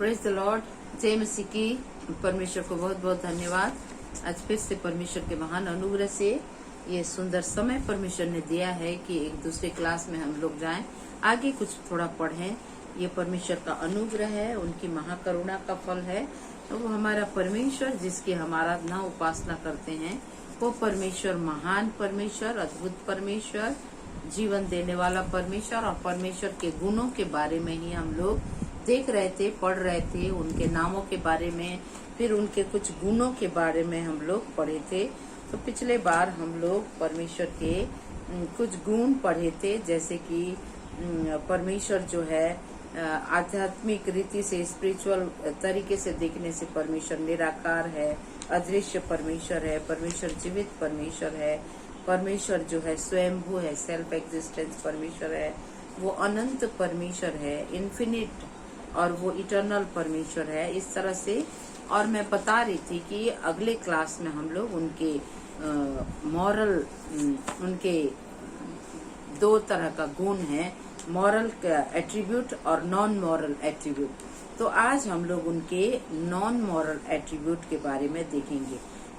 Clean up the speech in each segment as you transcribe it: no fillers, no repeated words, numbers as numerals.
Praise the Lord. जय मसीह की। परमेश्वर को बहुत बहुत धन्यवाद। आज फिर से परमेश्वर के महान अनुग्रह से ये सुंदर समय परमेश्वर ने दिया है कि एक दूसरे क्लास में हम लोग जाएं, आगे कुछ थोड़ा पढ़ें। ये परमेश्वर का अनुग्रह है, उनकी महाकरुणा का फल है। तो वो हमारा परमेश्वर जिसकी हम आराधना उपासना करते हैं, वो परमेश्वर महान परमेश्वर, अद्भुत परमेश्वर, जीवन देने वाला परमेश्वर और परमेश्वर के गुणों के बारे में ही हम लोग देख रहे थे, पढ़ रहे थे। उनके नामों के बारे में, फिर उनके कुछ गुणों के बारे में हम लोग पढ़े थे। तो पिछले बार हम लोग परमेश्वर के कुछ गुण पढ़े थे, जैसे कि परमेश्वर जो है आध्यात्मिक रीति से, स्पिरिचुअल तरीके से देखने से परमेश्वर निराकार है, अदृश्य परमेश्वर है, परमेश्वर जीवित परमेश्वर है, परमेश्वर जो है स्वयंभू है, सेल्फ एग्जिस्टेंस परमेश्वर है, वो अनंत परमेश्वर है, इन्फिनिट, और वो इटर्नल परमेश्वर है। इस तरह से और मैं बता रही थी कि अगले क्लास में हम लोग उनके मॉरल, उनके दो तरह का गुण है, मॉरल एट्रीब्यूट और नॉन मॉरल एट्रीब्यूट। तो आज हम लोग उनके नॉन मॉरल एट्रीब्यूट के बारे में देखेंगे।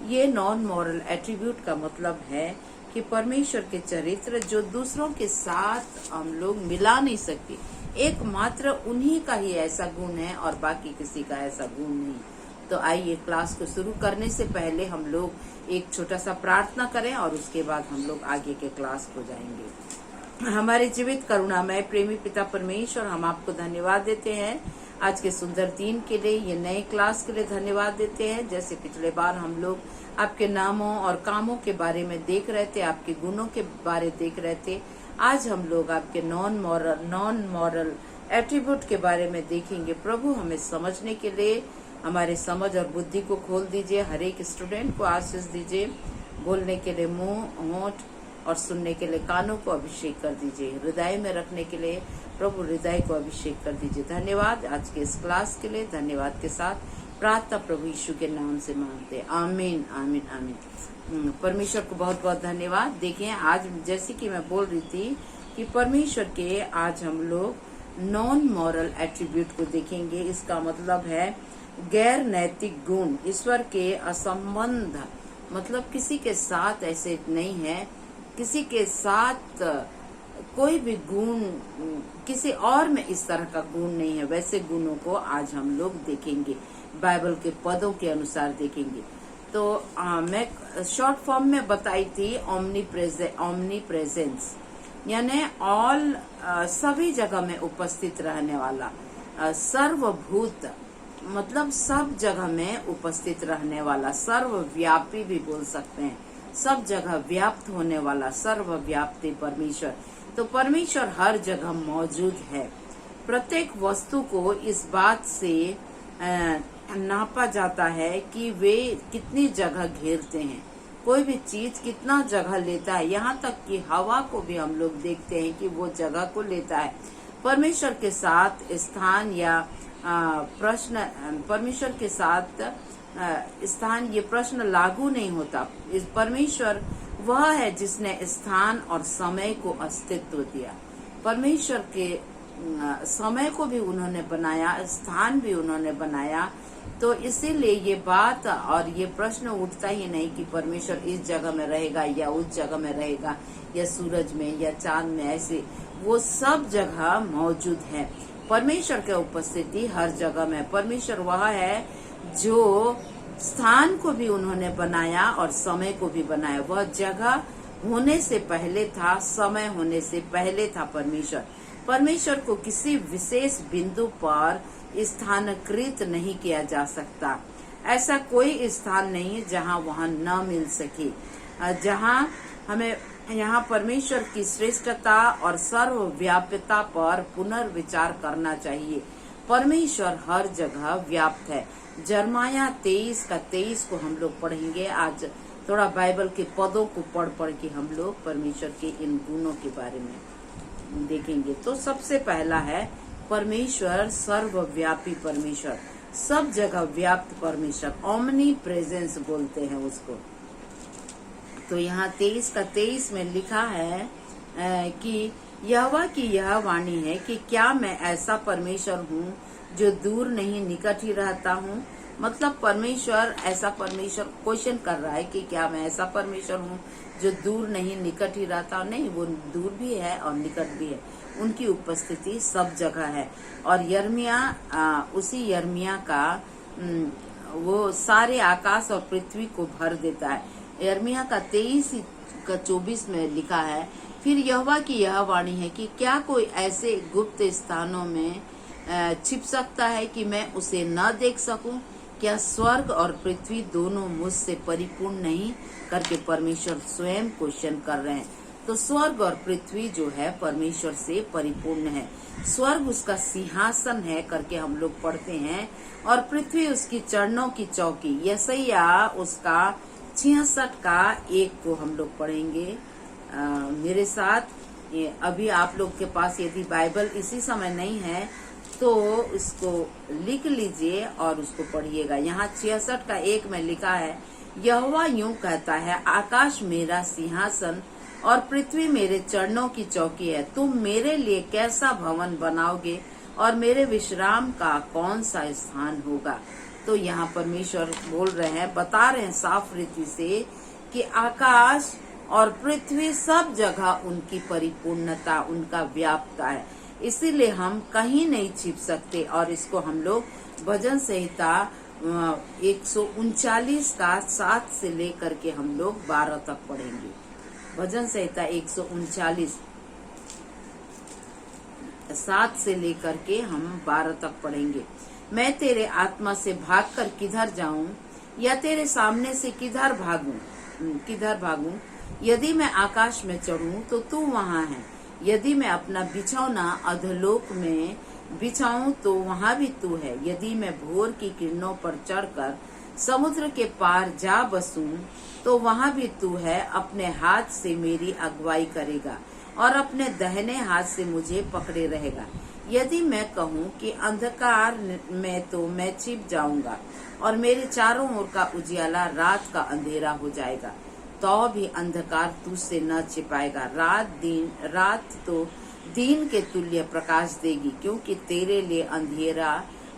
ये नॉन मॉरल एट्रीब्यूट का मतलब है कि परमेश्वर के चरित्र जो दूसरों के साथ हम लोग मिला नहीं सकते, एकमात्र उन्हीं का ही ऐसा गुण है और बाकी किसी का ऐसा गुण नहीं। तो आइए क्लास को शुरू करने से पहले हम लोग एक छोटा सा प्रार्थना करें और उसके बाद हम लोग आगे के क्लास को जाएंगे। हमारे जीवित करुणामय प्रेमी पिता परमेश्वर, हम आपको धन्यवाद देते हैं आज के सुंदर दिन के लिए, ये नए क्लास के लिए धन्यवाद देते हैं। जैसे पिछले बार हम लोग आपके नामों और कामों के बारे में देख रहे थे, आपके गुणों के बारे देख रहे थे, आज हम लोग आपके नॉन मॉरल एट्रीब्यूट के बारे में देखेंगे। प्रभु हमें समझने के लिए हमारे समझ और बुद्धि को खोल दीजिए, हर एक स्टूडेंट को आशीष दीजिए, बोलने के लिए मुंह, होंठ और सुनने के लिए कानों को अभिषेक कर दीजिए, हृदय में रखने के लिए प्रभु हृदय को अभिषेक कर दीजिए। धन्यवाद आज के इस क्लास के लिए, धन्यवाद के साथ प्रार्थना प्रभु यीशु के नाम से मांगते, आमीन आमीन आमीन। परमेश्वर को बहुत बहुत धन्यवाद। देखिए आज जैसे कि मैं बोल रही थी कि परमेश्वर के आज हम लोग नॉन मॉरल एट्रीब्यूट को देखेंगे। इसका मतलब है गैर नैतिक गुण, ईश्वर के असंबंध, मतलब किसी के साथ ऐसे नहीं है, किसी के साथ कोई भी गुण, किसी और में इस तरह का गुण नहीं है। वैसे गुणों को आज हम लोग देखेंगे, बाइबल के पदों के अनुसार देखेंगे। तो मैं शॉर्ट फॉर्म में बताई थी ओमनी प्रेजेंस, यानी ऑल, सभी जगह में उपस्थित रहने वाला, सर्वभूत, मतलब सब जगह में उपस्थित रहने वाला, सर्वव्यापी भी बोल सकते हैं, सब जगह व्याप्त होने वाला, सर्वव्यापी परमेश्वर। तो परमेश्वर हर जगह मौजूद है। प्रत्येक वस्तु को इस बात से नापा जाता है कि वे कितनी जगह घेरते हैं, कोई भी चीज कितना जगह लेता है। यहाँ तक कि हवा को भी हम लोग देखते हैं कि वो जगह को लेता है। परमेश्वर के साथ स्थान या प्रश्न, परमेश्वर के साथ स्थान, ये प्रश्न लागू नहीं होता। इस परमेश्वर वह है जिसने स्थान और समय को अस्तित्व दिया। परमेश्वर के समय को भी उन्होंने बनाया, स्थान भी उन्होंने बनाया। तो इसीलिए ये बात और ये प्रश्न उठता ही नहीं कि परमेश्वर इस जगह में रहेगा या उस जगह में रहेगा, या सूरज में या चांद में, ऐसे वो सब जगह मौजूद है। परमेश्वर की उपस्थिति हर जगह में। परमेश्वर वह है जो स्थान को भी उन्होंने बनाया और समय को भी बनाया। वह जगह होने से पहले था, समय होने से पहले था परमेश्वर को किसी विशेष बिंदु पर स्थानांतरित नहीं किया जा सकता। ऐसा कोई स्थान नहीं जहां वहां न मिल सके, जहां हमें यहाँ परमेश्वर की श्रेष्ठता और सर्वव्याप्यता पर पुनर्विचार करना चाहिए। परमेश्वर हर जगह व्याप्त है। जरमाया 23 को हम लोग पढ़ेंगे। आज थोड़ा बाइबल के पदों को पढ़ के हम लोग परमेश्वर के इन गुणों के बारे में देखेंगे। तो सबसे पहला है परमेश्वर सर्वव्यापी परमेश्वर, सब जगह व्याप्त परमेश्वर, ओमनी प्रेजेंस बोलते हैं उसको। तो यहाँ 23 में लिखा है कि यहोवा की यह वाणी है कि क्या मैं ऐसा परमेश्वर हूँ जो दूर नहीं निकट ही रहता हूँ। मतलब परमेश्वर, ऐसा परमेश्वर क्वेश्चन कर रहा है कि क्या मैं ऐसा परमेश्वर हूँ जो दूर नहीं निकट ही रहता हूँ। नहीं, वो दूर भी है और निकट भी है, उनकी उपस्थिति सब जगह है। और यर्मिया, उसी यर्मिया का वो सारे आकाश और पृथ्वी को भर देता है। यर्मिया का 23:24 में लिखा है, फिर यहोवा की यह वाणी है कि क्या कोई ऐसे गुप्त स्थानों में छिप सकता है कि मैं उसे न देख सकूं। क्या स्वर्ग और पृथ्वी दोनों मुझसे परिपूर्ण नहीं, करके परमेश्वर स्वयं क्वेश्चन कर रहे हैं। तो स्वर्ग और पृथ्वी जो है परमेश्वर से परिपूर्ण है। स्वर्ग उसका सिंहासन है करके हम लोग पढ़ते हैं, और पृथ्वी उसकी चरणों की चौकी। यशायाह उसका 66 का 1 को हम लोग पढ़ेंगे मेरे साथ। अभी आप लोग के पास यदि बाइबल इसी समय नहीं है तो इसको लिख लीजिए और उसको पढ़िएगा। यहाँ 66 का 1 में लिखा है, यहोवा यूं कहता है, आकाश मेरा सिंहासन और पृथ्वी मेरे चरणों की चौकी है। तुम मेरे लिए कैसा भवन बनाओगे और मेरे विश्राम का कौन सा स्थान होगा। तो यहाँ परमेश्वर बोल रहे हैं, बता रहे हैं साफ रीति से कि आकाश और पृथ्वी सब जगह उनकी परिपूर्णता, उनका व्यापता है, इसीलिए हम कहीं नहीं छिप सकते। और इसको हम लोग भजन संहिता 139 का 7 से लेकर के हम लोग 12 तक पढ़ेंगे। भजन संहिता 139 7 से लेकर के हम 12 तक पढ़ेंगे। मैं तेरे आत्मा से भागकर किधर जाऊं, या तेरे सामने से किधर भागूं। यदि मैं आकाश में चढ़ूं तो तू वहां है, यदि मैं अपना बिछौना अधोलोक में बिछाऊं तो वहां भी तू है। यदि मैं भोर की किरणों पर चढ़कर समुद्र के पार जा बसूं तो वहां भी तू है। अपने हाथ से मेरी अगुवाई करेगा और अपने दाहिने हाथ से मुझे पकड़े रहेगा। यदि मैं कहूँ कि अंधकार में, तो मैं छिप जाऊंगा और मेरे चारों ओर का उजियाला रात का अंधेरा हो जाएगा, तो भी अंधकार तुझसे न छिपाएगा। रात तो दिन के तुल्य प्रकाश देगी, क्योंकि तेरे लिए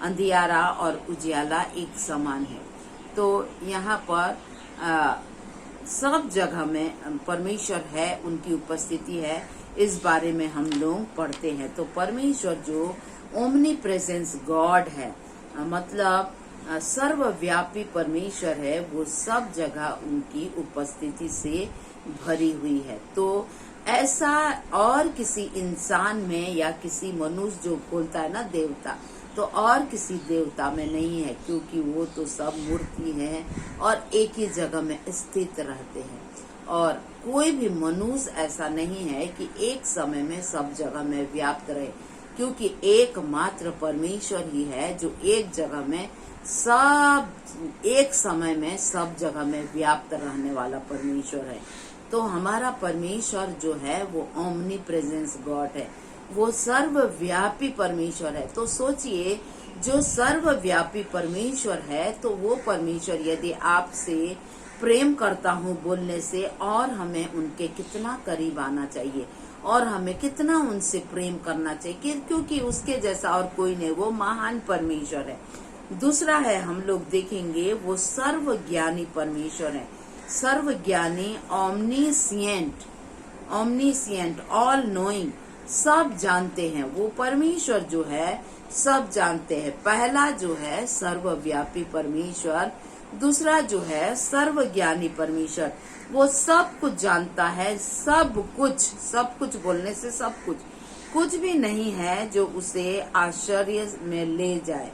अंधियारा और उजियाला एक समान है। तो यहाँ पर सब जगह में परमेश्वर है, उनकी उपस्थिति है, इस बारे में हम लोग पढ़ते हैं। तो परमेश्वर जो ओमनी प्रेजेंस गॉड है, मतलब सर्वव्यापी परमेश्वर है, वो सब जगह उनकी उपस्थिति से भरी हुई है। तो ऐसा और किसी इंसान में या किसी मनुष्य जो बोलता है ना देवता, तो और किसी देवता में नहीं है, क्योंकि वो तो सब मूर्ति है और एक ही जगह में स्थित रहते हैं। और कोई भी मनुष्य ऐसा नहीं है कि एक समय में सब जगह में व्याप्त रहे, क्योंकि एकमात्र परमेश्वर ही है जो एक जगह में एक समय में सब जगह में व्याप्त रहने वाला परमेश्वर है। तो हमारा परमेश्वर जो है वो ओमनी प्रेजेंस गॉड है, वो सर्वव्यापी परमेश्वर है। तो सोचिए, जो सर्वव्यापी परमेश्वर है, तो वो परमेश्वर यदि आपसे प्रेम करता हूँ बोलने से, और हमें उनके कितना करीब आना चाहिए और हमें कितना उनसे प्रेम करना चाहिए, क्योंकि उसके जैसा और कोई नहीं, वो महान परमेश्वर है। दूसरा है, हम लोग देखेंगे, वो सर्वज्ञानी परमेश्वर है। सर्वज्ञानी, ओमनीसिएंट, ऑल नोइंग, सब जानते हैं। वो परमेश्वर जो है सब जानते हैं। पहला जो है सर्वव्यापी परमेश्वर, दूसरा जो है सर्वज्ञानी परमेश्वर, वो सब कुछ जानता है। सब कुछ बोलने से सब कुछ भी नहीं है जो उसे आश्चर्य में ले जाए।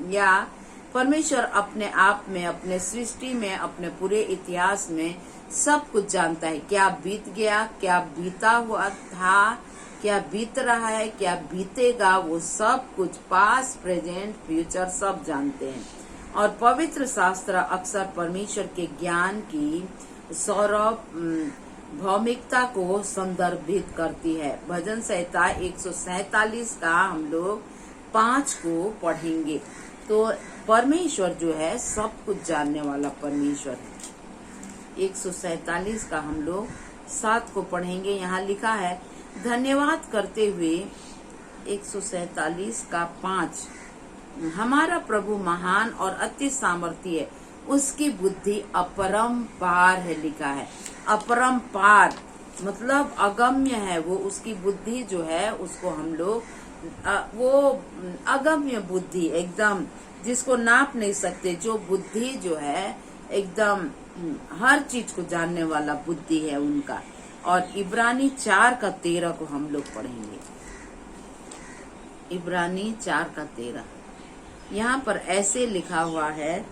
या परमेश्वर अपने आप में, अपने सृष्टि में, अपने पूरे इतिहास में सब कुछ जानता है। क्या बीत गया, क्या बीता हुआ था, क्या बीत रहा है, क्या बीतेगा, वो सब कुछ, पास्ट, प्रेजेंट, फ्यूचर, सब जानते हैं। और पवित्र शास्त्र अक्सर परमेश्वर के ज्ञान की सार्वभौमिकता को संदर्भित करती है। भजन संहिता 147 का हम लोग 5 को पढ़ेंगे। तो परमेश्वर जो है सब कुछ जानने वाला परमेश्वर है। 147 का हम लोग 7 को पढ़ेंगे। यहाँ लिखा है, धन्यवाद करते हुए 147 का 5, हमारा प्रभु महान और अति सामर्थी है, उसकी बुद्धि अपरंपार है, लिखा है। अपरंपार मतलब अगम्य है, वो उसकी बुद्धि जो है उसको हम लोग वो अगम्य बुद्धि, एकदम जिसको नाप नहीं सकते, जो बुद्धि जो है एकदम हर चीज को जानने वाला बुद्धि है उनका। और इब्रानी 4 का 13 को हम लोग पढ़ेंगे। इब्रानी 4 का 13, यहाँ पर ऐसे लिखा हुआ है,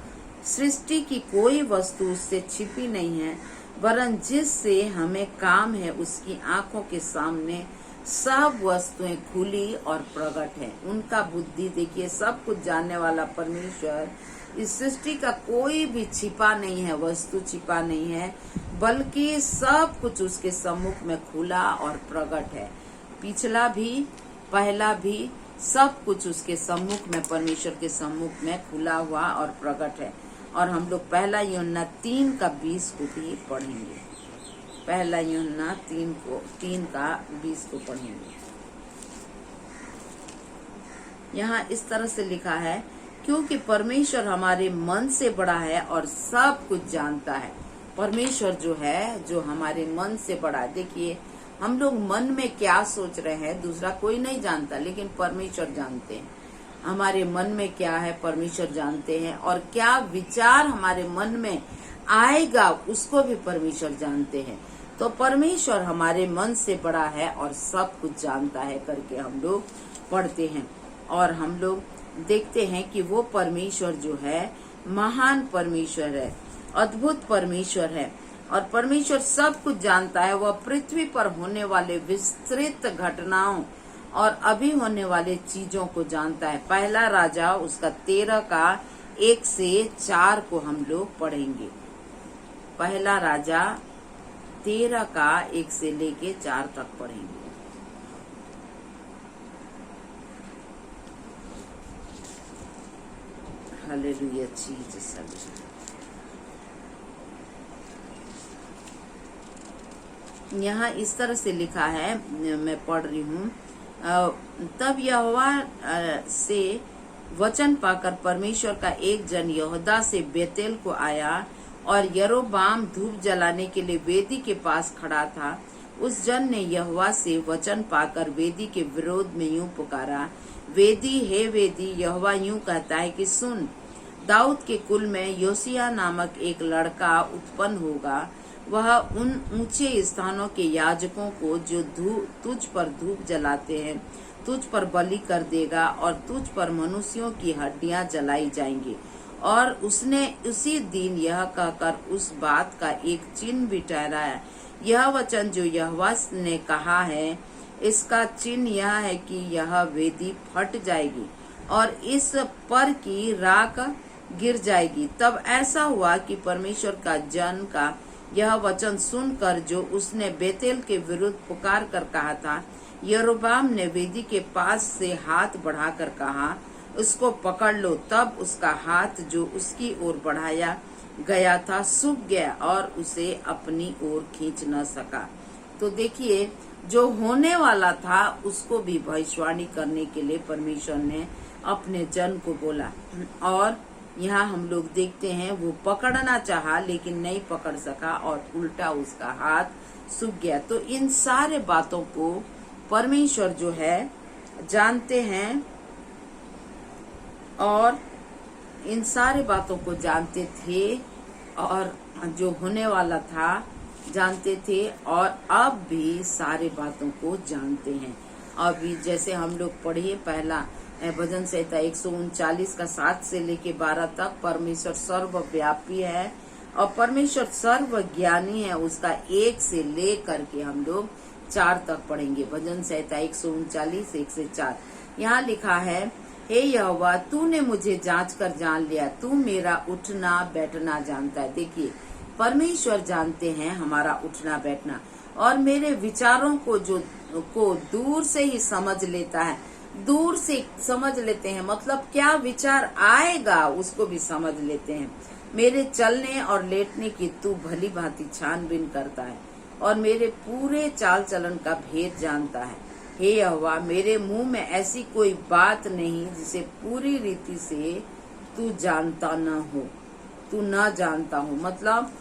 सृष्टि की कोई वस्तु उससे छिपी नहीं है, वरन जिससे हमें काम है उसकी आंखों के सामने सब वस्तुएं खुली और प्रकट है। उनका बुद्धि देखिए, सब कुछ जानने वाला परमेश्वर, इस सृष्टि का कोई भी छिपा नहीं है, वस्तु छिपा नहीं है, बल्कि सब कुछ उसके सम्मुख में खुला और प्रकट है। पिछला भी पहला भी सब कुछ उसके सम्मुख में, परमेश्वर के सम्मुख में खुला हुआ और प्रकट है। और हम लोग पहला यूहन्ना 3 का 20 को भी पढ़ेंगे। पहला यूहन्ना 3 का 20 को पढ़ेंगे। यहाँ इस तरह से लिखा है, क्योंकि परमेश्वर हमारे मन से बड़ा है और सब कुछ जानता है। परमेश्वर जो है, जो हमारे मन से बड़ा है। देखिए, हम लोग मन में क्या सोच रहे हैं दूसरा कोई नहीं जानता, लेकिन परमेश्वर जानते हैं। हमारे मन में क्या है परमेश्वर जानते हैं, और क्या विचार हमारे मन में आएगा उसको भी परमेश्वर जानते हैं। तो परमेश्वर हमारे मन से बड़ा है और सब कुछ जानता है करके हम लोग पढ़ते हैं। और हम लोग देखते हैं कि वो परमेश्वर जो है महान परमेश्वर है, अद्भुत परमेश्वर है, और परमेश्वर सब कुछ जानता है। वह पृथ्वी पर होने वाले विस्तृत घटनाओं और अभी होने वाले चीजों को जानता है। पहला राजा उसका 13 का 1 से 4 को हम लोग पढ़ेंगे। पहला राजा 13 का 1 से लेके 4 तक पढ़ेंगे। Hallelujah, Jesus hallelujah. यहाँ इस तरह से लिखा है, मैं पढ़ रही हूँ। तब यहोवा से वचन पाकर परमेश्वर का एक जन यहूदा से बेतेल को आया, और यरोबाम धूप जलाने के लिए वेदी के पास खड़ा था। उस जन ने यहोवा से वचन पाकर वेदी के विरोध में यूं पुकारा, वेदी, हे वेदी, यहोवा यूं कहता है कि सुन, दाऊद के कुल में योसिया नामक एक लड़का उत्पन्न होगा। वह उन ऊंचे स्थानों के याजकों को जो तुझ पर धूप जलाते हैं तुझ पर बलि कर देगा, और तुझ पर मनुष्यों की हड्डियां जलाई जाएंगी। और उसने उसी दिन यह कहकर उस बात का एक चिन्ह भी ठहराया, यह वचन जो यहोवा ने कहा है, इसका चिन्ह यह है कि यह वेदी फट जाएगी और इस पर की राख गिर जाएगी। तब ऐसा हुआ कि परमेश्वर का जन का यह वचन सुनकर जो उसने बेतेल के विरुद्ध पुकार कर कहा था, यरोबाम ने वेदी के पास से हाथ बढ़ाकर कहा, उसको पकड़ लो। तब उसका हाथ जो उसकी ओर बढ़ाया गया था सूख गया और उसे अपनी ओर खींच न सका। तो देखिए, जो होने वाला था उसको भी भविष्यवाणी करने के लिए परमेश्वर ने अपने जन को बोला। और यहाँ हम लोग देखते हैं वो पकड़ना चाहा लेकिन नहीं पकड़ सका और उल्टा उसका हाथ सूख गया। तो इन सारे बातों को परमेश्वर जो है जानते हैं और इन सारे बातों को जानते थे और जो होने वाला था जानते थे और अब भी सारे बातों को जानते हैं। अभी जैसे हम लोग पढ़िए पहला भजन संहिता 139 का 7 से लेके 12 तक, परमेश्वर सर्वव्यापी है और परमेश्वर सर्वज्ञानी है। उसका 1 से ले करके हम लोग 4 तक पढ़ेंगे। भजन संहिता 139 1 से 4 यहाँ लिखा है, हे यहोवा, तूने मुझे जांच कर जान लिया, तू मेरा उठना बैठना जानता है। देखिए, परमेश्वर जानते हैं हमारा उठना बैठना और मेरे विचारों को दूर से ही समझ लेता है। दूर से समझ लेते हैं मतलब क्या विचार आएगा उसको भी समझ लेते हैं। मेरे चलने और लेटने की तू भली भांति छानबीन करता है। और मेरे पूरे चाल चलन का भेद जानता है। हे यहोवा, मेरे मुंह में ऐसी कोई बात नहीं जिसे पूरी रीति से तू जानता न हो, तू न जानता हो। मतलब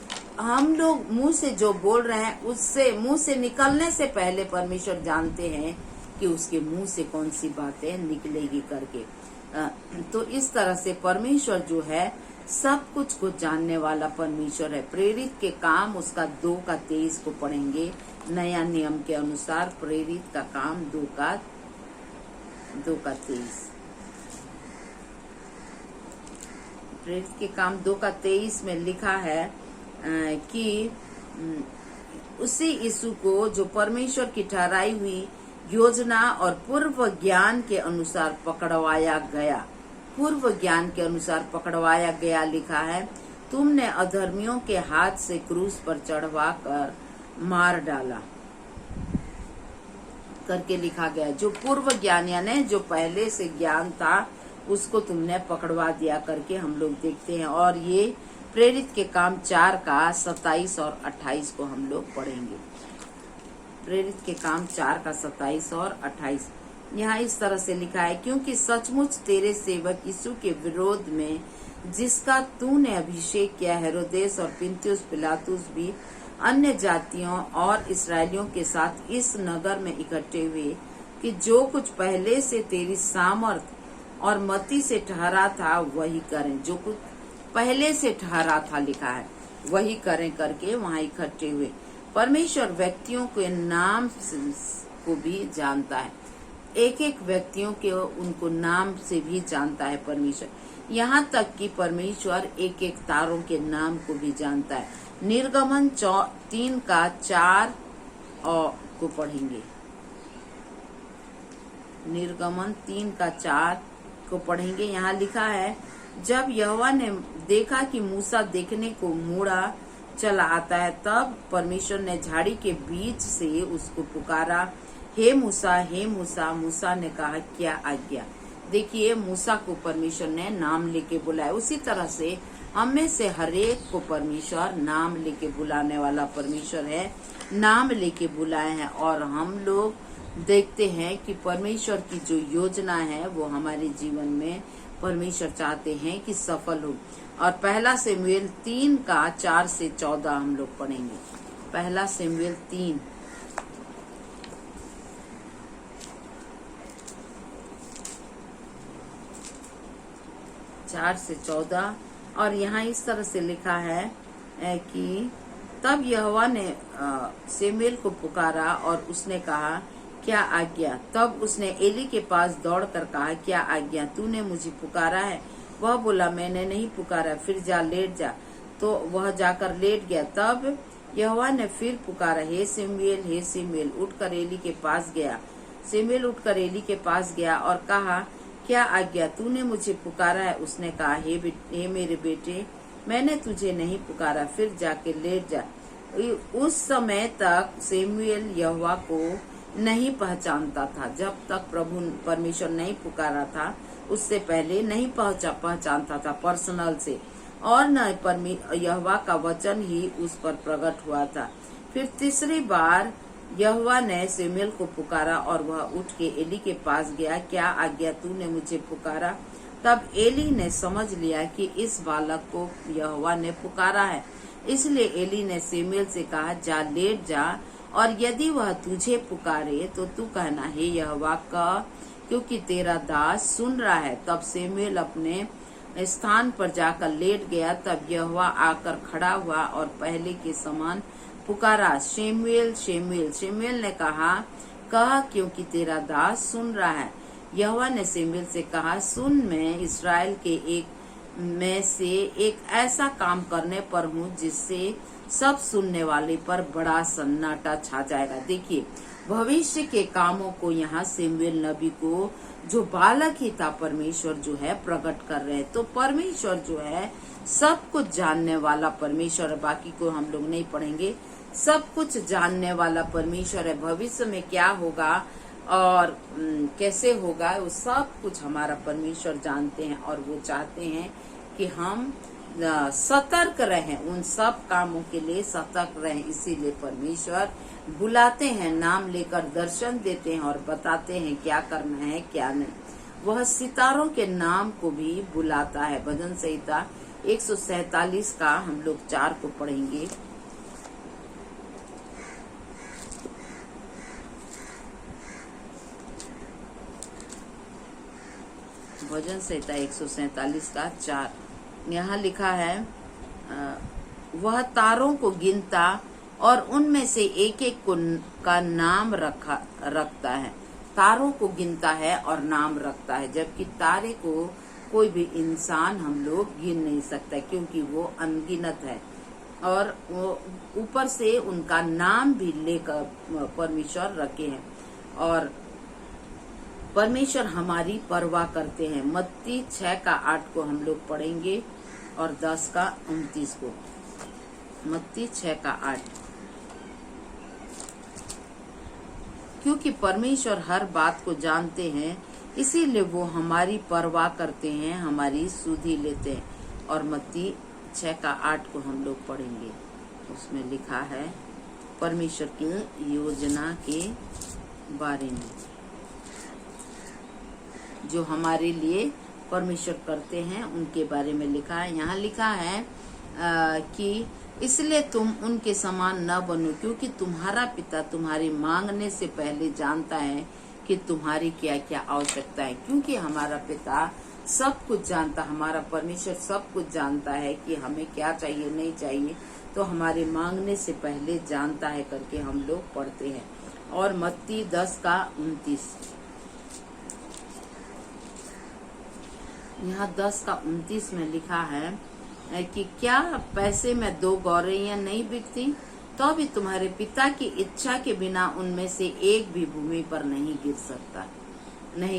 हम लोग मुंह से जो बोल रहे हैं उससे मुंह से निकलने से पहले परमेश्वर जानते हैं कि उसके मुंह से कौन सी बातें निकलेगी करके। तो इस तरह से परमेश्वर जो है सब कुछ को जानने वाला परमेश्वर है। प्रेरित के काम उसका 2:23 को पढ़ेंगे नया नियम के अनुसार। प्रेरित का काम 2:23। प्रेरित के काम 2:23 में लिखा है कि उसी यीशु को जो परमेश्वर की ठहराई हुई योजना और पूर्व ज्ञान के अनुसार पकड़वाया गया। पूर्व ज्ञान के अनुसार पकड़वाया गया लिखा है, तुमने अधर्मियों के हाथ से क्रूस पर चढ़वा कर मार डाला करके लिखा गया। जो पूर्व ज्ञान यानी जो पहले से ज्ञान था उसको तुमने पकड़वा दिया करके हम लोग देखते हैं। और ये प्रेरित के काम 4:27 और 28 को हम लोग पढ़ेंगे। प्रेरित के काम 4:27 और 28 यहाँ इस तरह से लिखा है, क्योंकि सचमुच तेरे सेवक यीशु के विरोध में जिसका तूने अभिषेक किया, हेरोदेस और पुन्तियुस पिलातुस भी अन्य जातियों और इसराइलियों के साथ इस नगर में इकट्ठे हुए कि जो कुछ पहले से तेरी सामर्थ और मति से ठहरा था वही करें। जो कुछ पहले से ठहरा था लिखा है वही करें करके वहाँ इकट्ठे हुए। परमेश्वर व्यक्तियों के नाम को भी जानता है। एक एक व्यक्तियों के उनको नाम से भी जानता है परमेश्वर। यहाँ तक कि परमेश्वर एक एक तारों के नाम को भी जानता है। निर्गमन 3:4 को पढ़ेंगे। निर्गमन 3:4 को पढ़ेंगे। यहाँ लिखा है, जब यहोवा ने देखा कि मूसा देखने को मुड़ा चला आता है, तब परमेश्वर ने झाड़ी के बीच से उसको पुकारा, हे मूसा, हे मूसा। मूसा ने कहा, क्या आज्ञा। देखिए, मूसा को परमेश्वर ने नाम लेके बुलाया। उसी तरह से हम में से हरेक को परमेश्वर नाम लेके बुलाने वाला परमेश्वर है। नाम लेके बुलाए हैं और हम लोग देखते हैं कि परमेश्वर की जो योजना है वो हमारे जीवन में परमेश्वर चाहते हैं कि सफल हो। और पहला शमूएल 3:4 से 14 हम लोग पढ़ेंगे। पहला शमूएल 3 4 से 14 और यहाँ इस तरह से लिखा है कि तब यहोवा ने शमूएल को पुकारा और उसने कहा, क्या आज्ञा। तब उसने एली के पास दौड़कर कहा, क्या आज्ञा, तूने मुझे पुकारा है। वह बोला, मैंने नहीं पुकारा, फिर जा लेट जा। तो वह जाकर लेट गया। तब यहोवा ने फिर पुकारा, हे शमूएल, हे शमूएल। उठकर एली के पास गया। शमूएल उठकर एली के पास गया और कहा, क्या आज्ञा, तूने मुझे पुकारा है। उसने कहा, हे मेरे बेटे, मैंने तुझे नहीं पुकारा, फिर जाके लेट जा। उस समय तक शमूएल यहोवा को नहीं पहचानता था। जब तक प्रभु परमेश्वर नहीं पुकारा था उससे पहले नहीं पहचानता था पर्सनल से, और न यहोवा का वचन ही उस पर प्रकट हुआ था। फिर तीसरी बार यहोवा ने शमूएल को पुकारा और वह उठ के एली के पास गया, क्या आज्ञा, तूने मुझे पुकारा। तब एली ने समझ लिया कि इस बालक को यहोवा ने पुकारा है। इसलिए एली ने शमूएल से कहा, जा लेट जा, और यदि वह तुझे पुकारे तो तू कहना, हे यहोवा का, क्योंकि तेरा दास सुन रहा है। तब शमूएल अपने स्थान पर जाकर लेट गया। तब यहोवा आकर खड़ा हुआ और पहले के समान पुकारा, शमूएल, शमूएल। शमूएल ने कहा, कह, क्योंकि तेरा दास सुन रहा है। यहोवा ने शमूएल से कहा, सुन, मैं इस्राएल के एक में से एक ऐसा काम करने पर हूँ जिससे सब सुनने वाले पर बड़ा सन्नाटा छा जाएगा। देखिए, भविष्य के कामों को यहाँ शमूएल नबी को, जो बालक ही था, परमेश्वर जो है प्रकट कर रहे हैं। तो परमेश्वर जो है सब कुछ जानने वाला परमेश्वर है। बाकी को हम लोग नहीं पढ़ेंगे। सब कुछ जानने वाला परमेश्वर है। भविष्य में क्या होगा और कैसे होगा वो सब कुछ हमारा परमेश्वर जानते हैं, और वो चाहते हैं कि हम सतर्क रहें, उन सब कामों के लिए सतर्क रहें। इसीलिए परमेश्वर बुलाते हैं, नाम लेकर दर्शन देते हैं और बताते हैं क्या करना है क्या नहीं। वह सितारों के नाम को भी बुलाता है। भजन संहिता 147 का हम लोग 4 को पढ़ेंगे। भजन संहिता 147 का 4, यहाँ लिखा है वह तारों को गिनता और उनमें से एक एक का नाम रखता है। तारों को गिनता है और नाम रखता है, जबकि तारे को कोई भी इंसान हम लोग गिन नहीं सकता, क्योंकि वो अनगिनत है। और वो ऊपर से उनका नाम भी लेकर परमेश्वर रखे हैं। और परमेश्वर हमारी परवाह करते हैं। मत्ती 6 का 8 को हम लोग पढ़ेंगे और 10 का 29 को। मत्ती 6 का 8। क्योंकि परमेश्वर हर बात को जानते हैं, इसीलिए वो हमारी परवाह करते हैं, हमारी सुधि लेते हैं। और मत्ती 6 का 8 को हम लोग पढ़ेंगे। उसमें लिखा है परमेश्वर की योजना के बारे में, जो हमारे लिए परमेश्वर करते हैं उनके बारे में लिखा है। यहाँ लिखा है कि इसलिए तुम उनके समान न बनो, क्योंकि तुम्हारा पिता तुम्हारी मांगने से पहले जानता है कि तुम्हारी क्या क्या आवश्यकता है। क्योंकि हमारा पिता सब कुछ जानता, हमारा परमेश्वर सब कुछ जानता है कि हमें क्या चाहिए नहीं चाहिए, तो हमारे मांगने से पहले जानता है करके हम लोग पढ़ते हैं। और मत्ती 10 का 29, यहाँ 10 का 29 में लिखा है कि क्या पैसे में 2 गौरैया नहीं बिकती, तो भी तुम्हारे पिता की इच्छा के बिना उनमें से एक भी भूमि पर नहीं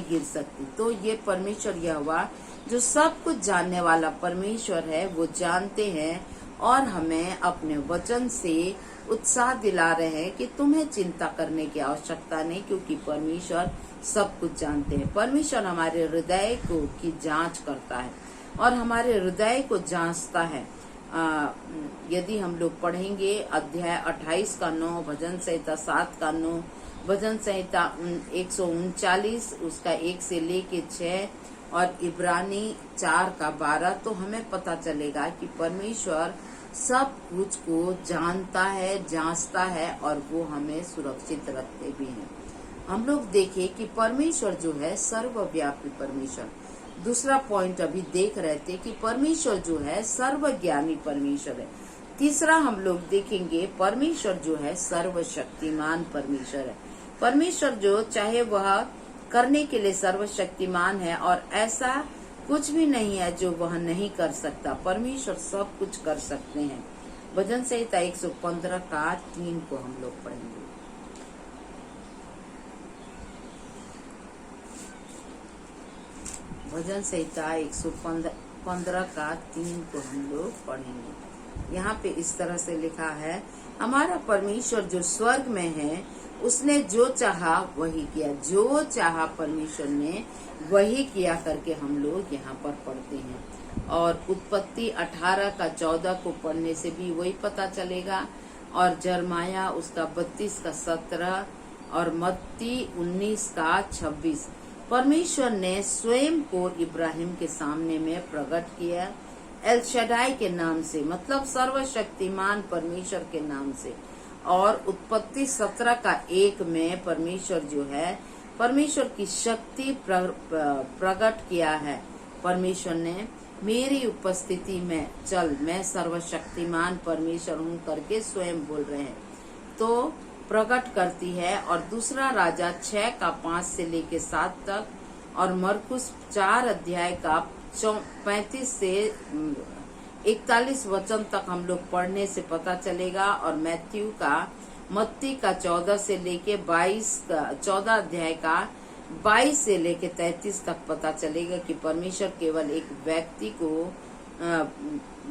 गिर सकती। तो ये परमेश्वर यहोवा जो सब कुछ जानने वाला परमेश्वर है, वो जानते हैं और हमें अपने वचन से उत्साह दिला रहे हैं कि तुम्हें चिंता करने की आवश्यकता नहीं, क्योंकि परमेश्वर सब कुछ जानते हैं। परमेश्वर हमारे हृदय को की जांच करता है और हमारे हृदय को जांचता है। यदि हम लोग पढ़ेंगे अध्याय 28 का 9, भजन संहिता 7 का 9, भजन संहिता 139 उसका 1 से लेके 6 और इब्रानी 4 का 12, तो हमें पता चलेगा कि परमेश्वर सब कुछ को जानता है, जांचता है और वो हमें सुरक्षित रखते भी हैं। हम लोग देखें कि परमेश्वर जो है सर्वव्यापी परमेश्वर। दूसरा पॉइंट अभी देख रहे थे कि परमेश्वर जो है सर्वज्ञानी परमेश्वर है। तीसरा हम लोग देखेंगे परमेश्वर जो है सर्वशक्तिमान परमेश्वर है। परमेश्वर जो चाहे वह करने के लिए सर्वशक्तिमान है और ऐसा कुछ भी नहीं है जो वह नहीं कर सकता। परमेश्वर सब कुछ कर सकते हैं। भजन संहिता 115 का 3 को हम लोग पढ़ेंगे। भजन संहिता 115 का 3 को हम लोग पढ़ेंगे। यहाँ पे इस तरह से लिखा है, हमारा परमेश्वर जो स्वर्ग में है उसने जो चाहा वही किया। जो चाहा परमेश्वर ने वही किया करके हम लोग यहाँ पर पढ़ते हैं। और उत्पत्ति 18 का 14 को पढ़ने से भी वही पता चलेगा। और जरमाया उसका 32 का 17 और मत्ती 19 का 26। परमेश्वर ने स्वयं को इब्राहिम के सामने में प्रकट किया एल शडाई के नाम से, मतलब सर्वशक्तिमान परमेश्वर के नाम से। और उत्पत्ति 17 का 1 में परमेश्वर जो है परमेश्वर की शक्ति प्रकट किया है। परमेश्वर ने मेरी उपस्थिति में चल, मैं सर्वशक्तिमान परमेश्वर हूँ करके स्वयं बोल रहे हैं, तो प्रकट करती है। और दूसरा राजा 6 का 5 से लेके 7 तक और मरकुस 4 अध्याय का 35 से 41 वचन तक हम लोग पढ़ने से पता चलेगा। और मैथ्यू का मत्ती का 14 से लेके 14 अध्याय का 22 से लेके 33 तक पता चलेगा कि परमेश्वर केवल एक व्यक्ति को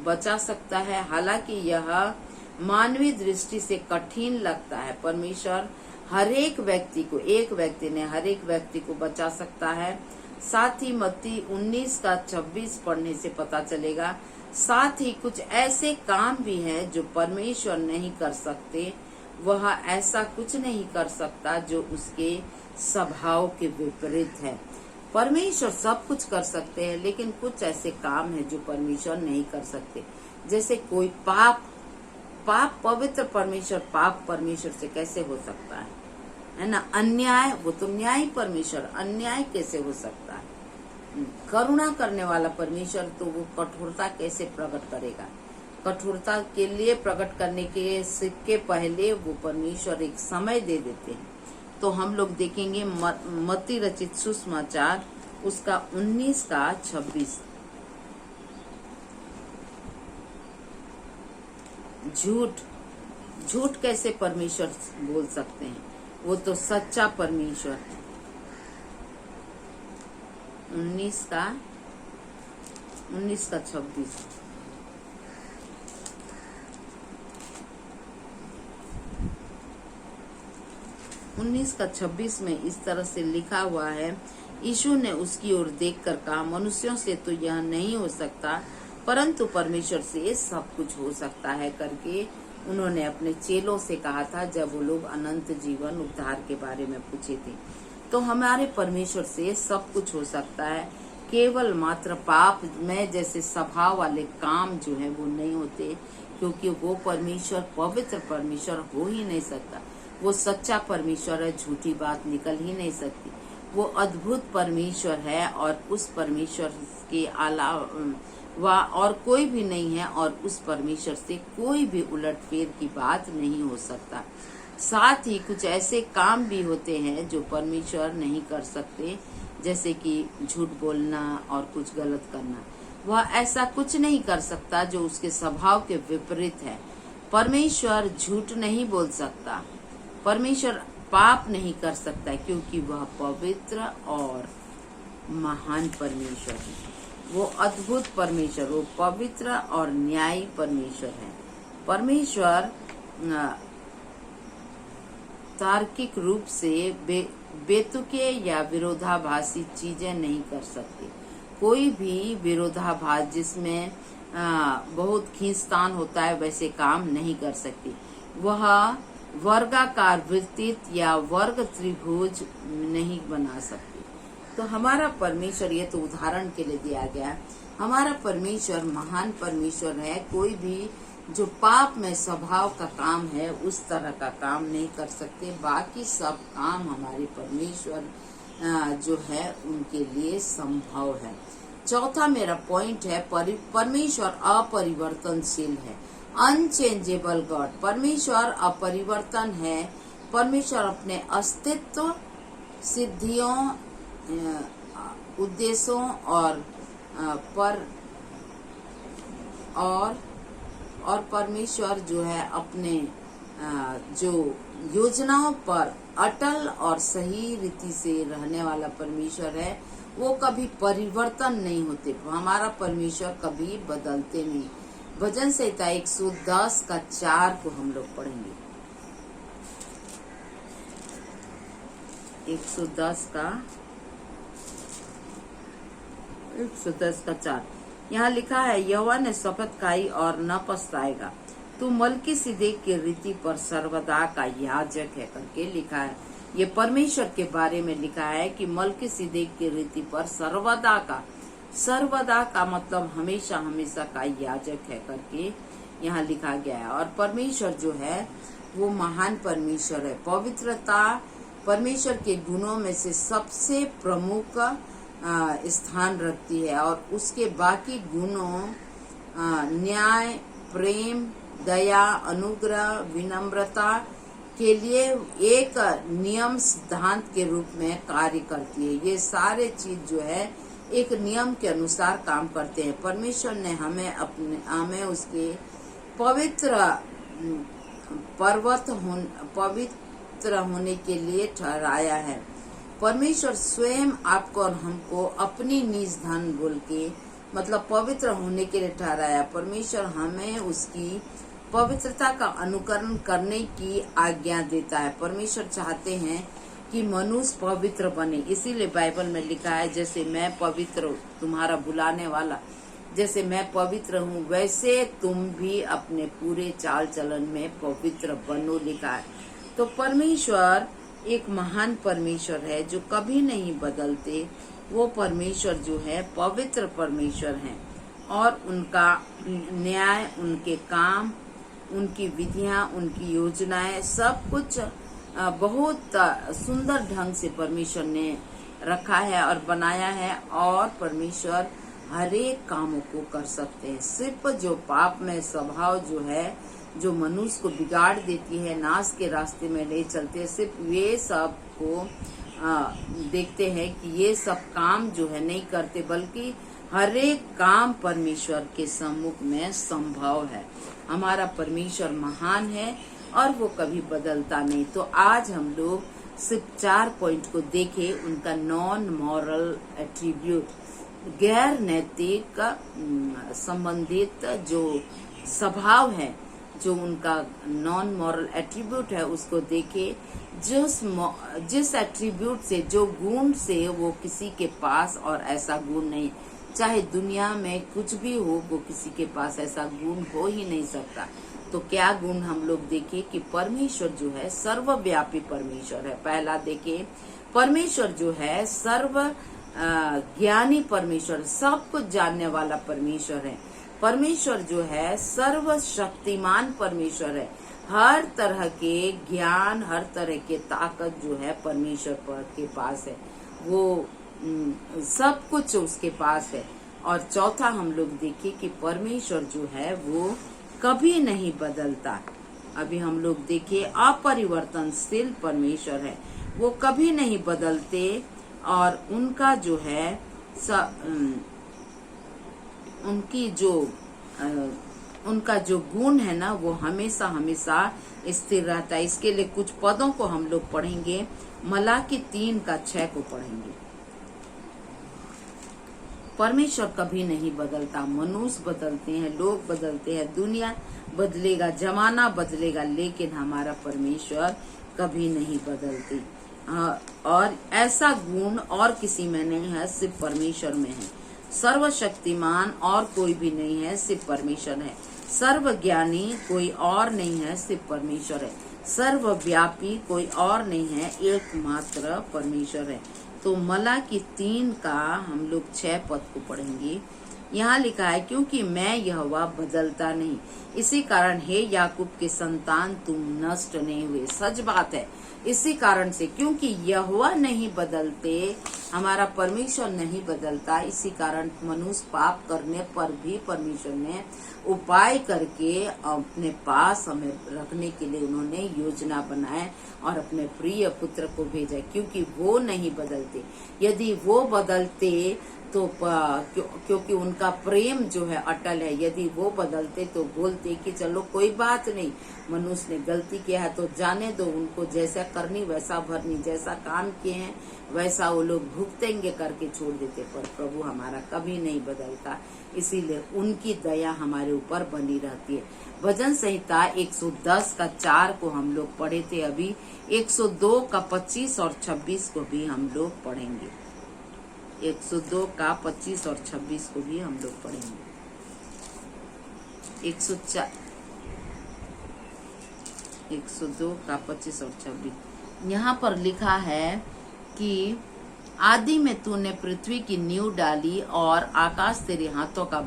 बचा सकता है। हालांकि यह मानवीय दृष्टि से कठिन लगता है। परमेश्वर हर एक व्यक्ति को, एक व्यक्ति ने हर एक व्यक्ति को बचा सकता है। साथ ही मत्ती 19 का 26 पढ़ने से पता चलेगा। साथ ही कुछ ऐसे काम भी हैं जो परमेश्वर नहीं कर सकते। वह ऐसा कुछ नहीं कर सकता जो उसके स्वभाव के विपरीत है। परमेश्वर सब कुछ कर सकते हैं, लेकिन कुछ ऐसे काम हैं जो परमेश्वर नहीं कर सकते। जैसे कोई पाप पवित्र परमेश्वर, पाप परमेश्वर से कैसे हो सकता है ना। अन्याय, वो तो न्याय परमेश्वर, अन्याय कैसे हो सकता है। करुणा करने वाला परमेश्वर, तो वो कठोरता कैसे प्रकट करेगा। कठोरता के लिए प्रकट करने के पहले वो परमेश्वर एक समय दे देते हैं। तो हम लोग देखेंगे मत्ती रचित सुसमाचार उसका 19 का 26। झूठ कैसे परमेश्वर बोल सकते हैं, वो तो सच्चा परमेश्वर है। 19 का 26। उन्नीस का 26 में इस तरह से लिखा हुआ है, यीशु ने उसकी ओर देखकर कहा, मनुष्यों से तो यह नहीं हो सकता, परंतु परमेश्वर से सब कुछ हो सकता है करके उन्होंने अपने चेलों से कहा था, जब वो लोग अनंत जीवन उद्धार के बारे में पूछे थे। तो हमारे परमेश्वर से सब कुछ हो सकता है, केवल मात्र पाप में जैसे स्वभाव वाले काम जो है वो नहीं होते, क्योंकि वो परमेश्वर पवित्र परमेश्वर हो ही नहीं सकता। वो सच्चा परमेश्वर है, झूठी बात निकल ही नहीं सकती। वो अद्भुत परमेश्वर है और उस परमेश्वर के अलावा और कोई भी नहीं है, और उस परमेश्वर से कोई भी उलटफेर की बात नहीं हो सकता। साथ ही कुछ ऐसे काम भी होते हैं जो परमेश्वर नहीं कर सकते, जैसे कि झूठ बोलना और कुछ गलत करना। वह ऐसा कुछ नहीं कर सकता जो उसके स्वभाव के विपरीत है। परमेश्वर झूठ नहीं बोल सकता, परमेश्वर पाप नहीं कर सकता, क्योंकि वह पवित्र और महान परमेश्वर है। वो अद्भुत परमेश्वर, वो पवित्र और न्यायी परमेश्वर है। परमेश्वर तार्किक रूप से बेतुके या विरोधाभासी चीजें नहीं कर सकते। कोई भी विरोधाभास जिसमें बहुत खींचतान होता है, वैसे काम नहीं कर सकती। वह वर्गाकार वृत्तित या वर्ग त्रिभुज नहीं बना सकती। तो हमारा परमेश्वर, ये तो उदाहरण के लिए दिया गया, हमारा परमेश्वर महान परमेश्वर है। कोई भी जो पाप में स्वभाव का काम है उस तरह का काम नहीं कर सकते। बाकी सब काम हमारे परमेश्वर जो है उनके लिए संभव है। चौथा मेरा पॉइंट है, परमेश्वर अपरिवर्तनशील है, अनचेंजेबल गॉड। परमेश्वर अपरिवर्तन है। परमेश्वर अपने अस्तित्व, सिद्धियों, उद्देश्यों और परमेश्वर जो है अपने जो योजनाओं पर अटल और सही रीति से रहने वाला परमेश्वर है। वो कभी परिवर्तन नहीं होते। हमारा परमेश्वर कभी बदलते नहीं। भजन संहिता 110 का 4 को हम लोग पढ़ेंगे। 110 का 4 यहाँ लिखा है, यहोवा ने शपथ खाई और न पछताएगा, तू मलकीसिदक की रीति पर सर्वदा का याजक है करके लिखा है। ये परमेश्वर के बारे में लिखा है कि मलकीसिदक की रीति पर सर्वदा का मतलब हमेशा हमेशा का याजक है करके यहाँ लिखा गया है। और परमेश्वर जो है वो महान परमेश्वर है। पवित्रता परमेश्वर के गुणों में से सबसे प्रमुख स्थान रखती है, और उसके बाकी गुणों न्याय, प्रेम, दया, अनुग्रह, विनम्रता के लिए एक नियम सिद्धांत के रूप में कार्य करती है। ये सारे चीज जो है एक नियम के अनुसार काम करते हैं। परमेश्वर ने हमें उसके पवित्र होने के लिए ठहराया है। परमेश्वर स्वयं आपको और हमको अपनी निज धन बोल के मतलब पवित्र होने के लिए ठहराया। परमेश्वर हमें उसकी पवित्रता का अनुकरण करने की आज्ञा देता है। परमेश्वर चाहते हैं कि मनुष्य पवित्र बने। इसीलिए बाइबल में लिखा है, जैसे मैं पवित्र तुम्हारा बुलाने वाला, जैसे मैं पवित्र हूँ वैसे तुम भी अपने पूरे चाल चलन में पवित्र बनो, लिखा है। तो परमेश्वर एक महान परमेश्वर है जो कभी नहीं बदलते। वो परमेश्वर जो है पवित्र परमेश्वर हैं और उनका न्याय, उनके काम, उनकी विधियां, उनकी योजनाएं, सब कुछ बहुत सुंदर ढंग से परमेश्वर ने रखा है और बनाया है। और परमेश्वर हर एक कामों को कर सकते हैं। सिर्फ जो पाप में स्वभाव जो है, जो मनुष्य को बिगाड़ देती है, नाश के रास्ते में ले चलते हैं, सिर्फ ये सब को देखते हैं कि ये सब काम जो है नहीं करते, बल्कि हर एक काम परमेश्वर के सम्मुख में संभव है। हमारा परमेश्वर महान है और वो कभी बदलता नहीं। तो आज हम लोग सिर्फ 4 पॉइंट को देखें, उनका नॉन मॉरल एट्रीब्यूट, गैर नैतिक संबंधित जो स्वभाव है, जो उनका नॉन मॉरल एट्रीब्यूट है, उसको देखे। जिस एट्रीब्यूट से, जो गुण से वो किसी के पास और ऐसा गुण नहीं, चाहे दुनिया में कुछ भी हो, वो किसी के पास ऐसा गुण हो ही नहीं सकता। तो क्या गुण हम लोग देखें कि परमेश्वर जो है सर्वव्यापी परमेश्वर है। पहला देखें, परमेश्वर जो है सर्व ज्ञानी परमेश्वर, सब कुछ जानने वाला परमेश्वर है। परमेश्वर जो है सर्वशक्तिमान परमेश्वर है। हर तरह के ज्ञान, हर तरह के ताकत जो है परमेश्वर के पास है। वो सब कुछ उसके पास है। और चौथा हम लोग देखिए कि परमेश्वर जो है वो कभी नहीं बदलता। अभी हम लोग देखिए अपरिवर्तनशील परमेश्वर है, वो कभी नहीं बदलते। और उनका जो है उनका जो गुण है ना, वो हमेशा हमेशा स्थिर रहता है। इसके लिए कुछ पदों को हम लोग पढ़ेंगे। मलाकी 3:6 को पढ़ेंगे। परमेश्वर कभी नहीं बदलता। मनुष्य बदलते हैं, लोग बदलते हैं, दुनिया बदलेगा, जमाना बदलेगा, लेकिन हमारा परमेश्वर कभी नहीं बदलती। और ऐसा गुण और किसी में नहीं है, सिर्फ परमेश्वर में है। सर्वशक्तिमान और कोई भी नहीं है, सिर्फ परमेश्वर है। सर्वज्ञानी कोई और नहीं है, सिर्फ परमेश्वर है। सर्वव्यापी कोई और नहीं है, एकमात्र परमेश्वर है। तो मलाकी 3 का हम लोग 6 पद को पढ़ेंगे। यहाँ लिखा है, क्योंकि मैं यहोवा बदलता नहीं, इसी कारण हे याकूब के संतान तुम नष्ट नहीं हुए। सच बात है। इसी कारण से, क्योंकि यहोवा नहीं बदलते, हमारा परमेश्वर नहीं बदलता, इसी कारण मनुष्य पाप करने पर भी परमेश्वर ने उपाय करके अपने पास हमें रखने के लिए उन्होंने योजना बनाए और अपने प्रिय पुत्र को भेजा, क्योंकि वो नहीं बदलते। यदि वो बदलते तो क्योंकि उनका प्रेम जो है अटल है, यदि वो बदलते तो बोलते कि चलो कोई बात नहीं, मनुष्य ने गलती किया है तो जाने दो, उनको जैसा करनी वैसा भरनी, जैसा काम किए हैं वैसा वो लोग भुगतेंगे करके छोड़ देते। पर प्रभु हमारा कभी नहीं बदलता, इसीलिए उनकी दया हमारे ऊपर बनी रहती है। भजन संहिता 110 का 4 को हम लोग पढ़े थे। अभी 102 का 25 और 26 को भी हम लोग पढ़ेंगे। 102 का 25 और 26 को भी हम लोग पढ़ेंगे। 102 का 25 और 26 यहाँ पर लिखा है कि आदि में तूने पृथ्वी की नींव डाली और आकाश तेरे हाथों का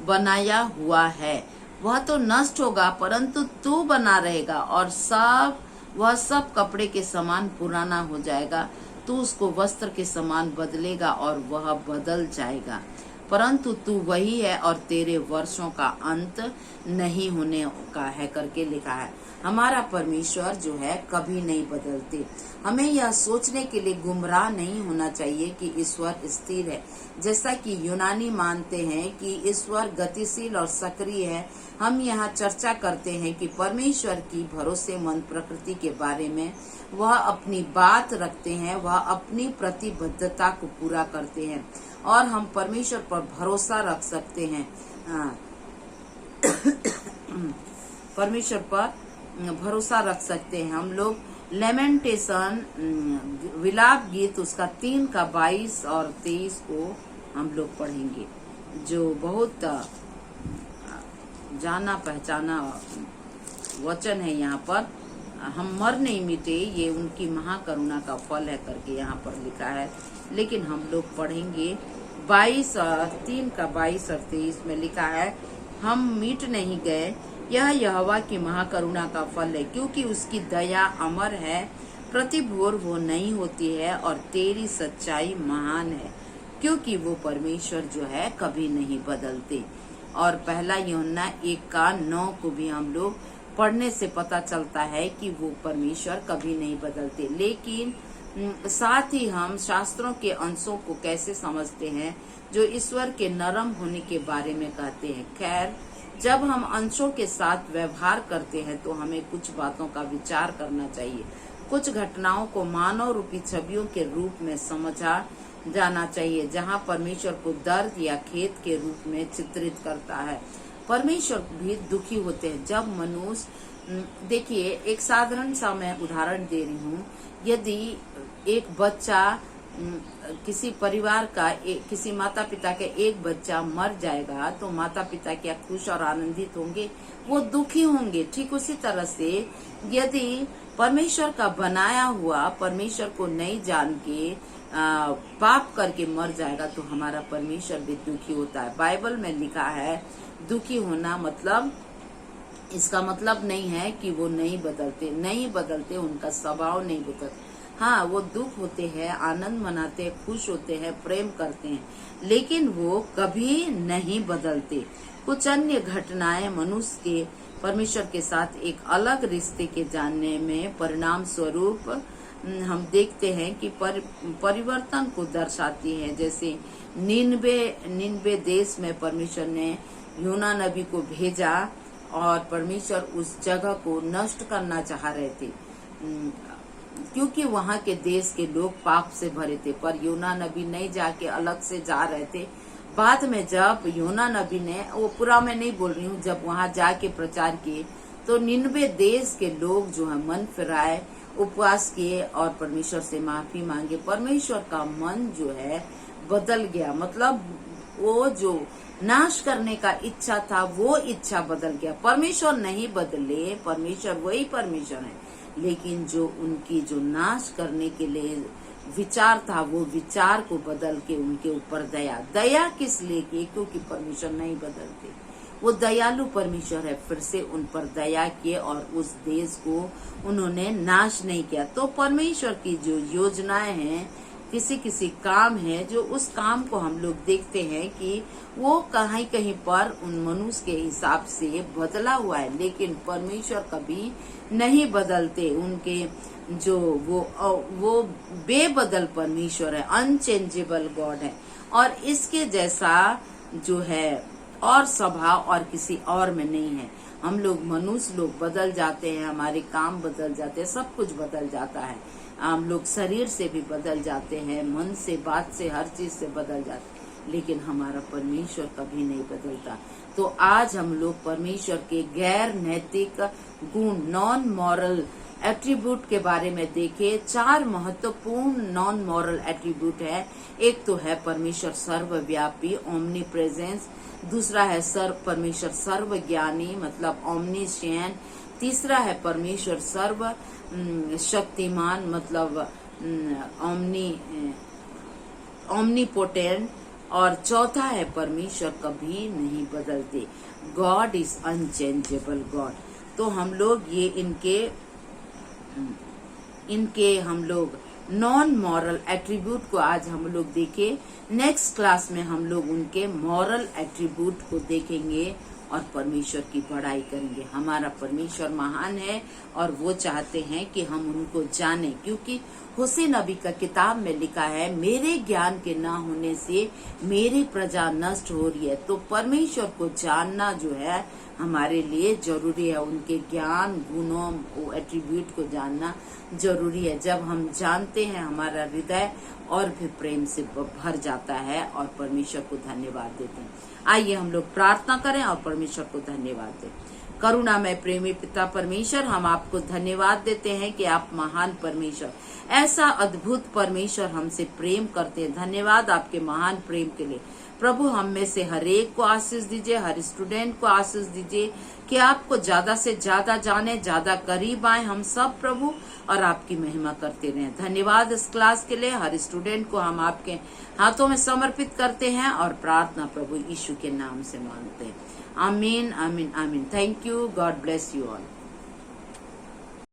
बनाया हुआ है। वह तो नष्ट होगा परंतु तू बना रहेगा, और वह सब कपड़े के समान पुराना हो जाएगा। तू उसको वस्त्र के समान बदलेगा और वह बदल जाएगा, परंतु तू वही है और तेरे वर्षों का अंत नहीं होने का है करके लिखा है। हमारा परमेश्वर जो है कभी नहीं बदलते। हमें यह सोचने के लिए गुमराह नहीं होना चाहिए कि ईश्वर स्थिर है। जैसा कि यूनानी मानते हैं कि ईश्वर गतिशील और सक्रिय है, हम यहाँ चर्चा करते हैं कि परमेश्वर की भरोसेमंद प्रकृति के बारे में। वह अपनी बात रखते हैं, वह अपनी प्रतिबद्धता को पूरा करते हैं और हम परमेश्वर पर भरोसा रख सकते हैं। परमेश्वर पर भरोसा रख सकते हैं। हम लोग लेमेंटेशन विलाप गीत उसका 3 का 22 और 23 को हम लोग पढ़ेंगे, जो बहुत जाना पहचाना वचन है। यहाँ पर हम मर नहीं मिटे, ये उनकी महाकरुणा का फल है करके यहाँ पर लिखा है। लेकिन हम लोग पढ़ेंगे 22 और 3 का 22 और 23 में लिखा है, हम मिट नहीं गए, यह यहोवा की महाकरुणा का फल है, क्योंकि उसकी दया अमर है, प्रति भोर वो नहीं होती है, और तेरी सच्चाई महान है, क्योंकि वो परमेश्वर जो है कभी नहीं बदलते। और पहला यूहन्ना 1:9 को भी हम लोग पढ़ने से पता चलता है कि वो परमेश्वर कभी नहीं बदलते। लेकिन साथ ही हम शास्त्रों के अंशों को कैसे समझते हैं जो ईश्वर के नरम होने के बारे में कहते हैं। खैर, जब हम अंशों के साथ व्यवहार करते हैं तो हमें कुछ बातों का विचार करना चाहिए। कुछ घटनाओं को मानव रूपी छवियों के रूप में समझा जाना चाहिए, जहां परमेश्वर को दर्द या खेद के रूप में चित्रित करता है। परमेश्वर भी दुखी होते हैं जब मनुष्य, देखिए एक साधारण सा मैं उदाहरण दे रही हूँ। यदि एक बच्चा किसी परिवार का किसी माता पिता का एक बच्चा मर जाएगा तो माता पिता क्या खुश और आनंदित होंगे? वो दुखी होंगे। ठीक उसी तरह से यदि परमेश्वर का बनाया हुआ परमेश्वर को नहीं जान के पाप करके मर जाएगा तो हमारा परमेश्वर भी दुखी होता है। बाइबल में लिखा है दुखी होना मतलब, इसका मतलब नहीं है कि वो नहीं बदलते, उनका स्वभाव नहीं बदलता। हाँ, वो दुख होते हैं, आनंद मनाते हैं, खुश होते हैं, प्रेम करते हैं, लेकिन वो कभी नहीं बदलते। कुछ अन्य घटनाएं मनुष्य के परमेश्वर के साथ एक अलग रिश्ते के जानने में परिणाम स्वरूप हम देखते हैं कि परिवर्तन को दर्शाती है। जैसे निनबे देश में परमेश्वर ने योना नबी को भेजा और परमेश्वर उस जगह को नष्ट करना चाह रहे थे, क्योंकि वहां के देश के लोग पाप से भरे थे। पर योना नबी नहीं जाके अलग से जा रहे थे। बाद में जब योना नबी ने, वो पूरा मैं नहीं बोल रही हूँ, जब वहां जाके प्रचार किए तो निनबे देश के लोग जो है मन फिराए, उपवास किए और परमेश्वर से माफी मांगे। परमेश्वर का मन जो है बदल गया, मतलब वो जो नाश करने का इच्छा था वो इच्छा बदल गया। परमेश्वर नहीं बदले, परमेश्वर वही परमेश्वर है, लेकिन जो उनकी जो नाश करने के लिए विचार था वो विचार को बदल के उनके ऊपर दया किस लिए की? क्योंकि परमेश्वर नहीं बदलते, वो दयालु परमेश्वर है। फिर से उन पर दया किए और उस देश को उन्होंने नाश नहीं किया। तो परमेश्वर की जो योजनाएं हैं, किसी काम है, जो उस काम को हम लोग देखते हैं कि वो कहीं पर उन मनुष्य के हिसाब से बदला हुआ है, लेकिन परमेश्वर कभी नहीं बदलते। उनके जो वो बेबदल परमेश्वर है, अनचेंजेबल गॉड है, और इसके जैसा जो है और स्वभाव और किसी और में नहीं है। हम लोग मनुष्य लोग बदल जाते हैं, हमारे काम बदल जाते हैं, सब कुछ बदल जाता है। हम लोग शरीर से भी बदल जाते हैं, मन से, बात से, हर चीज से बदल जाते हैं, लेकिन हमारा परमेश्वर कभी नहीं बदलता। तो आज हम लोग परमेश्वर के गैर नैतिक गुण, नॉन मॉरल एट्रीब्यूट के बारे में देखे। 4 महत्वपूर्ण नॉन मॉरल एट्रीब्यूट है। एक तो है परमेश्वर सर्वव्यापी, ओमनी प्रेजेंस। दूसरा है परमेश्वर सर्वज्ञानी, मतलब ओमनीशिएंट। तीसरा है परमेश्वर सर्व शक्तिमान, मतलब ओमनीपोटेंट। और चौथा है परमेश्वर कभी नहीं बदलते, गॉड इज अनचेंजेबल गॉड। तो हम लोग ये इनके हम लोग नॉन मॉरल एट्रीब्यूट को आज हम लोग देखे। नेक्स्ट क्लास में हम लोग उनके मॉरल एट्रीब्यूट को देखेंगे और परमेश्वर की बड़ाई करेंगे। हमारा परमेश्वर महान है और वो चाहते हैं कि हम उनको जानें, क्योंकि होशे नबी का किताब में लिखा है, मेरे ज्ञान के ना होने से मेरी प्रजा नष्ट हो रही है। तो परमेश्वर को जानना जो है हमारे लिए जरूरी है, उनके ज्ञान, गुणों, एट्रीब्यूट को जानना जरूरी है। जब हम जानते हैं हमारा हृदय और भी प्रेम से भर जाता है और परमेश्वर को धन्यवाद देते हैं। आइए हम लोग प्रार्थना करें और परमेश्वर को धन्यवाद दें। करुणामय प्रेमी पिता परमेश्वर, हम आपको धन्यवाद देते हैं कि आप महान परमेश्वर, ऐसा अद्भुत परमेश्वर हमसे प्रेम करते हैं। धन्यवाद आपके महान प्रेम के लिए। प्रभु, हम में से हर एक को आशीष दीजिए, हर स्टूडेंट को आशीष दीजिए कि आपको ज्यादा से ज्यादा जाने, ज्यादा करीब आए हम सब प्रभु, और आपकी महिमा करते रहें। धन्यवाद इस क्लास के लिए। हर स्टूडेंट को हम आपके हाथों में समर्पित करते हैं और प्रार्थना प्रभु यीशु के नाम से मांगते हैं। आमीन, आमीन, आमीन। Thank you. God bless you all.